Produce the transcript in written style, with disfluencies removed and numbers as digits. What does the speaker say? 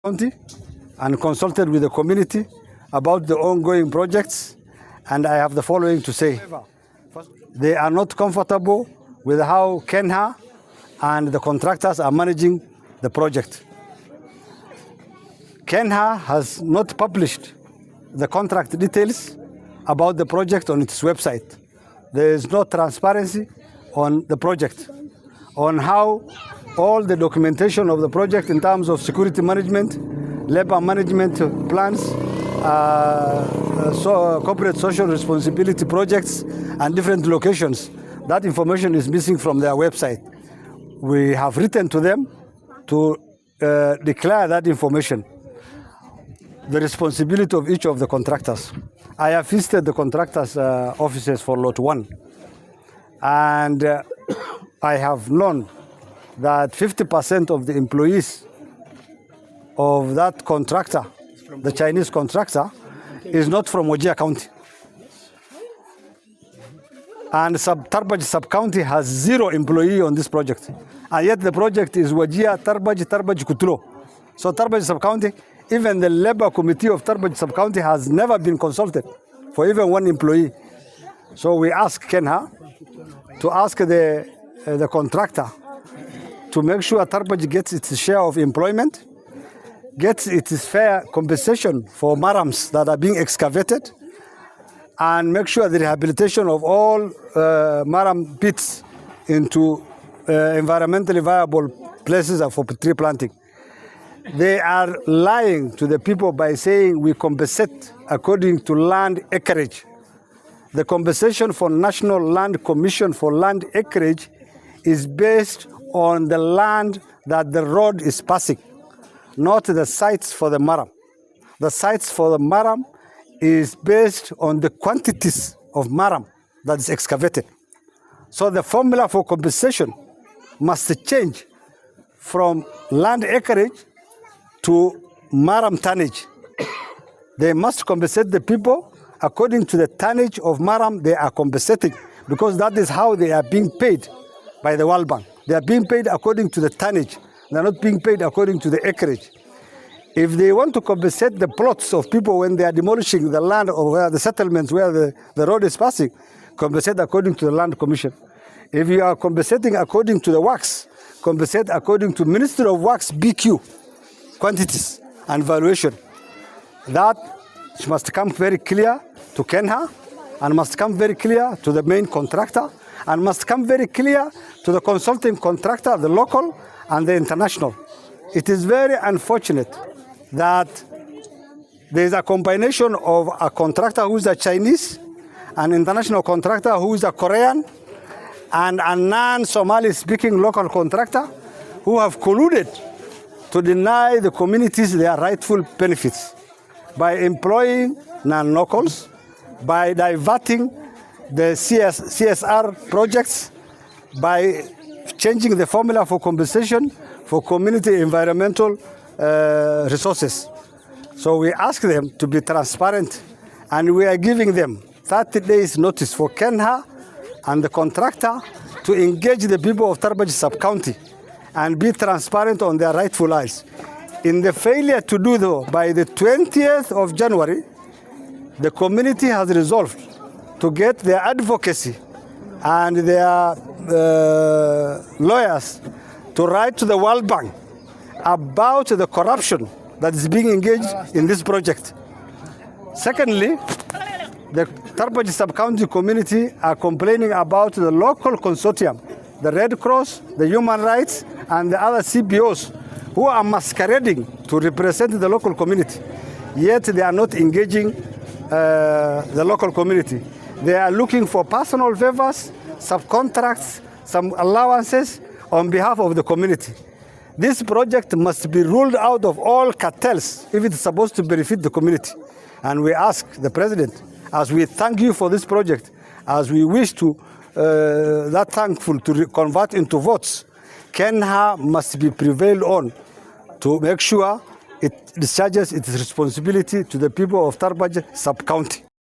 County and consulted with the community about the ongoing projects, and I have the following to say. They are not comfortable with how Kenha and the contractors are managing the project. Kenha has not published the contract details about the project on its website. There is no transparency on the project, on how all the documentation of the project in terms of security management, labor management plans, corporate social responsibility projects, and different locations. That information is missing from their website. We have written to them to declare that information, the responsibility of each of the contractors. I have visited the contractors' offices for Lot 1, and I have known that 50% of the employees of that contractor, the Chinese contractor, is not from Wajir County. And Tarbaj sub-county has 0 employee on this project. And yet the project is Wajir, Tarbaj, Kutulo. So Tarbaj sub-county, even the labor committee of Tarbaj sub-county has never been consulted for even 1 employee. So we ask Kenha to ask the contractor to make sure Tarbaj gets its share of employment, gets its fair compensation for marams that are being excavated, and make sure the rehabilitation of all maram pits into environmentally viable places for tree planting. They are lying to the people by saying we compensate according to land acreage. The compensation for National Land Commission for land acreage is based on the land that the road is passing, not the sites for the maram. The sites for the maram is based on the quantities of maram that is excavated. So the formula for compensation must change from land acreage to maram tonnage. They must compensate the people according to the tonnage of maram they are compensating, because that is how they are being paid by the World Bank. They are being paid according to the tonnage. They are not being paid according to the acreage. If they want to compensate the plots of people when they are demolishing the land or where the settlements where the road is passing, compensate according to the land commission. If you are compensating according to the works, compensate according to Ministry of Works BQ quantities and valuation. That must come very clear to Kenha, and must come very clear to the main contractor, and must come very clear to the consulting contractor, the local and the international. It is very unfortunate that there is a combination of a contractor who is a Chinese, an international contractor who is a Korean, and a non-Somali speaking local contractor who have colluded to deny the communities their rightful benefits by employing non-locals, by diverting the CSR projects, by changing the formula for compensation for community environmental resources. So we ask them to be transparent, and we are giving them 30 days notice for Kenha and the contractor to engage the people of Tarbaj sub-county and be transparent on their rightful rights. In the failure to do so, by the 20th of January, the community has resolved to get their advocacy and their lawyers to write to the World Bank about the corruption that is being engaged in this project. Secondly, the Tarbaj sub-county community are complaining about the local consortium, the Red Cross, the Human Rights, and the other CBOs who are masquerading to represent the local community, yet they are not engaging the local community. They are looking for personal favors, subcontracts, some allowances on behalf of the community. This project must be ruled out of all cartels if it's supposed to benefit the community. And we ask the President, as we thank you for this project, as we wish to, that thankful to convert into votes, Kenha must be prevailed on to make sure it discharges its responsibility to the people of Tarbaj sub-county.